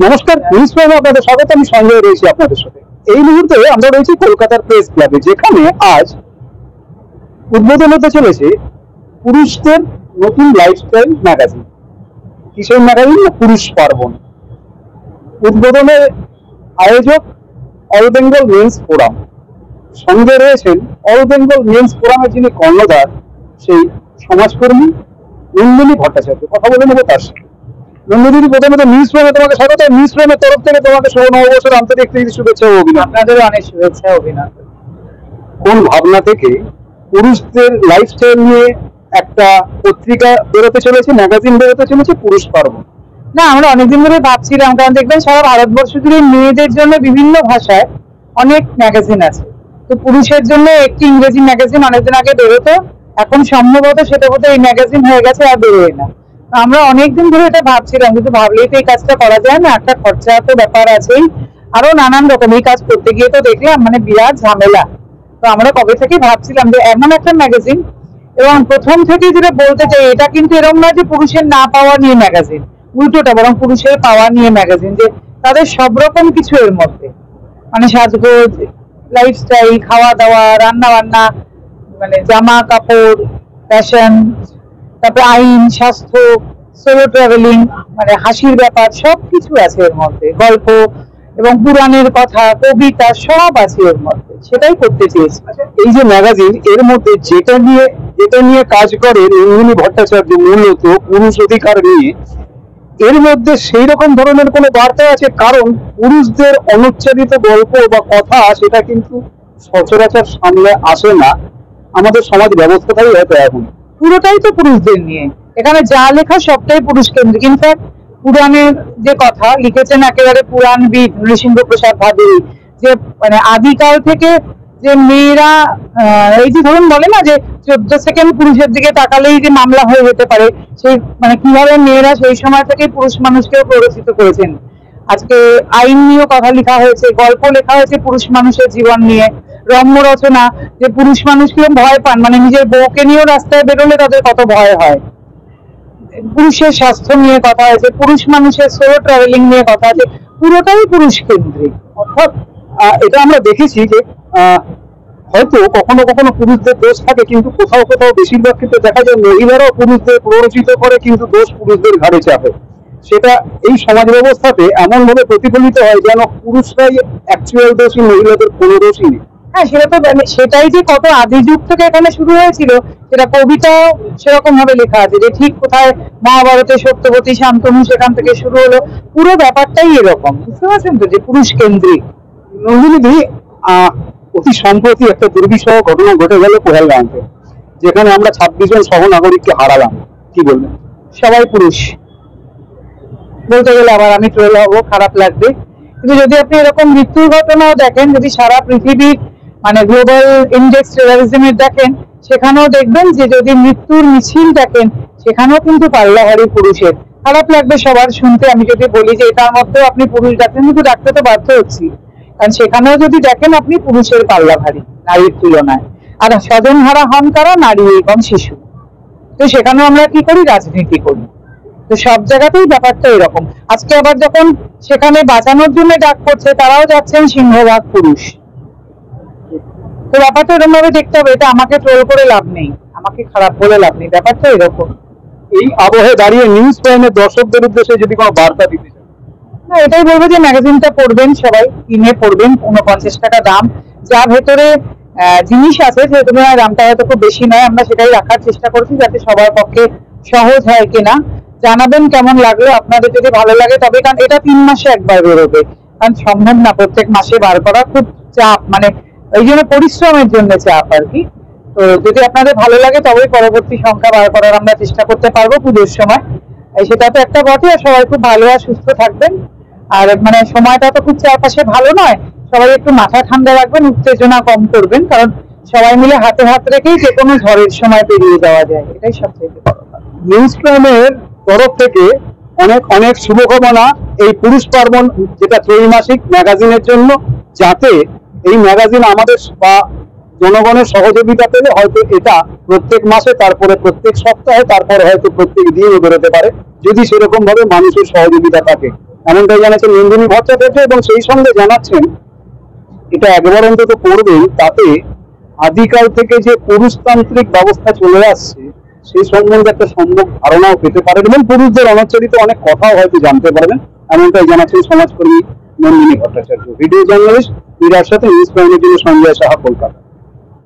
নমস্কার, নিউজ প্রাইমে আপনাদের স্বাগত। আমি সঞ্জয় রয়েছি আপনাদের সাথে। এই মুহূর্তে আমরা রয়েছি কলকাতার প্রেস ক্লাবে, যেখানে আজ উদ্বোধন হতে চলেছে পুরুষদের নতুন লাইফস্টাইল ম্যাগাজিন। কিসের ম্যাগাজিন? না, পুরুষ পার্বণ। উদ্বোধনের আয়োজক অল বেঙ্গল মেন্স ফোরাম। সঙ্গে রয়েছেন অল বেঙ্গল মেন্স ফোরামের যিনি কর্ণধার, সেই সমাজকর্মী নন্দিনী ভট্টাচার্য। কথা বলে নেবো তার সাথে। নন্দিনী, প্রথমত নিউজ প্রাইমে তোমাকে স্বাগত। নিউজ প্রাইমের তরফ থেকে তোমাকে শুভ নববর্ষের আন্তরিক শুভেচ্ছা ও অভিনন্দন। আপনাদেরও অনেক শুভেচ্ছা অভিনন্দন। কোন ভাবনা থেকে পুরুষদের লাইফস্টাইল নিয়ে একটা পত্রিকা বেরোতে চলেছে, ম্যাগাজিন বেরোতে চলেছে, পুরুষ পার্বণ? না, আমরা অনেকদিন ধরে ভাবছিলাম, কারণ দেখবেন সারা ভারতবর্ষ জুড়ে মেয়েদের জন্য বিভিন্ন ভাষায় অনেক ম্যাগাজিন আছে। তো পুরুষের জন্য একটি ইংরেজি ম্যাগাজিন অনেকদিন আগে বেরোতো, এখন সম্ভবত সেটা বোধহয় এই ম্যাগাজিন হয়ে গেছে, আর বেরোয় না। আমরা অনেকদিন ধরে এটা ভাবছিলাম, কিন্তু ভাবলেই তো এই কাজটা করা যায় না, একটা খরচা তো ব্যাপার আছেই, আরো নানান রকম। এই কাজ করতে গিয়ে তো দেখলাম মানে বিরাট ঝামেলা। তো আমরা কবে থেকে ভাবছিলাম যে এমন একটা ম্যাগাজিন, এবং প্রথম থেকে যেটা বলতে চাই, এটা কিন্তু এরকম না যে পুরুষের না পাওয়া নিয়ে ম্যাগাজিন, উল্টোটা, বরং পুরুষের পাওয়া নিয়ে ম্যাগাজিন, যে তাদের সব রকম কিছু এর মধ্যে, মানে সাজগোজ, লাইফস্টাইল, খাওয়া দাওয়া, রান্না বান্না, মানে জামা কাপড়, ফ্যাশন, তারপরে আইন, স্বাস্থ্য, সোলো ট্রাভেলিং, মানে হাসির ব্যাপার, সবকিছু আছে এর মধ্যে। গল্প এবং পুরাণের কথা, কবিতা, সব আছে এর মধ্যে। সেটাই করতে চেয়েছি। এই যে ম্যাগাজিন, এর মধ্যে যেটা নিয়ে কাজ করে নন্দিনী ভট্টাচার্য, মূলত পুরুষ অধিকার নিয়ে, এর মধ্যে সেই রকম ধরনের কোনো বার্তা আছে? কারণ পুরুষদের অনুচ্চারিত গল্প বা কথা, সেটা কিন্তু সচরাচর সামনে আসে না আমাদের সমাজ ব্যবস্থাটাই হয়তো এখন। পুরোটাই তো পুরুষদের নিয়ে, এখানে যা লেখা সবটাই পুরুষ কেন্দ্রিক। ইনফ্যাক্ট পুরাণের যে কথা লিখেছেন একেবারে পুরাণবিদ নৃসিংহ প্রসাদ ভাদুরী, যে মানে আদিকাল থেকে যে মেয়েরা, এই যে ধরুন বলে না যে 14 সেকেন্ড পুরুষের দিকে তাকালেই যে মামলা হয়ে যেতে পারে, সেই মানে কিভাবে মেয়েরা সেই সময় থেকে পুরুষ মানুষকেও প্ররোচিত করেছেন। আজকে আইন নিয়েও কথা লেখা হয়েছে, গল্প লেখা হয়েছে পুরুষ মানুষের জীবন নিয়ে, রম্য রচনা, যে পুরুষ মানুষ কিরকম ভয় পান, মানে নিজের বউকে নিয়েও রাস্তায় বেরোলে তাদের কত ভয় হয়। পুরুষের স্বাস্থ্য নিয়ে কথা হয়েছে, পুরুষ মানুষের সোলো ট্রাভেলিং নিয়ে কথা আছে, পুরোটাই পুরুষ কেন্দ্রিক। অর্থাৎ এটা আমরা দেখেছি যে হয়তো কখনো কখনো পুরুষদের দোষ থাকে, কিন্তু কোথাও কোথাও বেশিরভাগ ক্ষেত্রে দেখা যায় মহিলারাও পুরুষদের প্ররোচিত করে, কিন্তু দোষ পুরুষদের ঘাড়ে চাপে। সেটা এই সমাজ ব্যবস্থাতে এমন ভাবে প্রতিফলিত হয় যেন পুরুষরাই অ্যাকচুয়াল দোষী, মহিলাদের কোনো দোষই নেই। হ্যাঁ, সেটা তো সেটাই যে কত আদি যুগ থেকে এখানে শুরু হয়েছিল, সেটা কবিতাও সেরকম ভাবে লেখা আছে, যে ঠিক কোথায় মহাভারতে সত্যবতী শান্তনু, সেখান থেকে শুরু হলো। পুরো ব্যাপারটাই এরকম, বুঝতে পারছেন তো, যে পুরুষ কেন্দ্রিক। নন্দিনী, অতি সম্প্রতি একটা দুর্বিষহ ঘটনা ঘটে গেল পহেলগাঁওতে, যেখানে আমরা 26 জন সহনাগরিককে হারালাম। কি বলবেন? সবাই পুরুষ বলতে গেলে আবার আমি ট্রোল হবো, খারাপ লাগবে, কিন্তু যদি আপনি এরকম মৃত্যুর ঘটনাও দেখেন, যদি সারা পৃথিবীর মানে গ্লোবাল ইন্ডেক্স টেররিজমের দেখেন, সেখানেও দেখবেন যে যদি মৃত্যুর মিছিল দেখেন, সেখানেও কিন্তু পাল্লা ভারী পুরুষের। খারাপ লাগবে সবার শুনতে আমি যদি বলি যে এটার মধ্যেও আপনি পুরুষ ডাকতেন, কিন্তু ডাকতে তো বাধ্য হচ্ছি, কারণ সেখানেও যদি দেখেন আপনি, পুরুষের পাল্লা ভারী নারীর তুলনায়। আর স্বজন হারা হন কারা? নারী এবং শিশু। তো সেখানেও আমরা কি করি? রাজনীতি করি। তো সব জায়গাতেই ব্যাপারটা এরকম। আজকে আবার যখন সেখানে বাঁচানোর জন্য ডাক করছে, তারাও যাচ্ছেন সিংহভাগ পুরুষ। তো ব্যাপারটা এরকম ভাবে দেখতে হবে। এটা আমাকে ট্রোল করে লাভ নেই, আমাকে খারাপ বলে লাভ নেই, ব্যাপারটা এরকম। এই আবহে দাঁড়িয়ে নিউজ প্রাইমের দর্শকদের উদ্দেশ্যে যদি কোনো বার্তা দিতে চান? না, এটাই বলবো যে ম্যাগাজিনটা পড়বেন, সবাই কিনে পড়বেন। 49 টাকা দাম। যা ভেতরে জিনিস আছে সে তুলনায় দামটা হয়তো খুব বেশি নয়, আমরা সেটাই রাখার চেষ্টা করছি যাতে সবার পক্ষে সহজ হয় কেনা। জানাবেন কেমন লাগলো আপনাদের, যদি ভালো লাগে তবে, কারণ এটা 3 মাসে একবার বেরোবে, কারণ সম্ভব না প্রত্যেক মাসে বার করা, খুব চাপ, মানে ওই জন্য পরিশ্রমের জন্য চাপ আর কি। তো যদি আপনাদের ভালো লাগে তবেই পরবর্তী সংখ্যা বার করার আমরা চেষ্টা করতে পারবো পুজোর সময়। সেটা তো একটা বটে। আর সবাই খুব ভালো আর সুস্থ থাকবেন। আর মানে সময়টা তো খুব চারপাশে ভালো নয়, সবাই একটু মাথা ঠান্ডা রাখবেন, উত্তেজনা কম করবেন, কারণ সবাই মিলে হাতে হাত রেখেই যে কোনো ঝড়ের সময় পেরিয়ে যাওয়া যায়, এটাই সবচেয়ে বড় কথা। নিউজ প্রাইমের তরফ থেকে অনেক অনেক শুভকামনা এই পুরুষ পার্বণ, যেটা ত্রৈমাসিক ম্যাগাজিনের জন্য, যাতে এই ম্যাগাজিন আমাদের বা জনগণের সহযোগিতা পেলে হয়তো এটা প্রত্যেক মাসে, তারপরে প্রত্যেক সপ্তাহে, তারপরে হয়তো প্রত্যেক দিনও বেরোতে পারে, যদি সেরকম ভাবে মানুষের সহযোগিতা থাকে। এমনটাই জানাচ্ছেন নন্দিনী ভট্টাচার্য, এবং সেই সঙ্গে জানাচ্ছেন এটা একবার অন্তত পড়বেন, তাতে আদিকাল থেকে যে পুরুষতান্ত্রিক ব্যবস্থা চলে আসছে সেই সম্বন্ধে একটা সম্যক ধারণাও পেতে পারেন এবং পুরুষদের অনাচরিত অনেক কথাও হয়তো জানতে পারবেন, এমনটাই জানাচ্ছেন সমাজকর্মী নন্দিনী ভট্টাচার্য। ভিডিও জার্নালিস্ট ইরার সাথে নিউজ প্রাইমের জন্য সঞ্জয় সাহা, কলকাতা।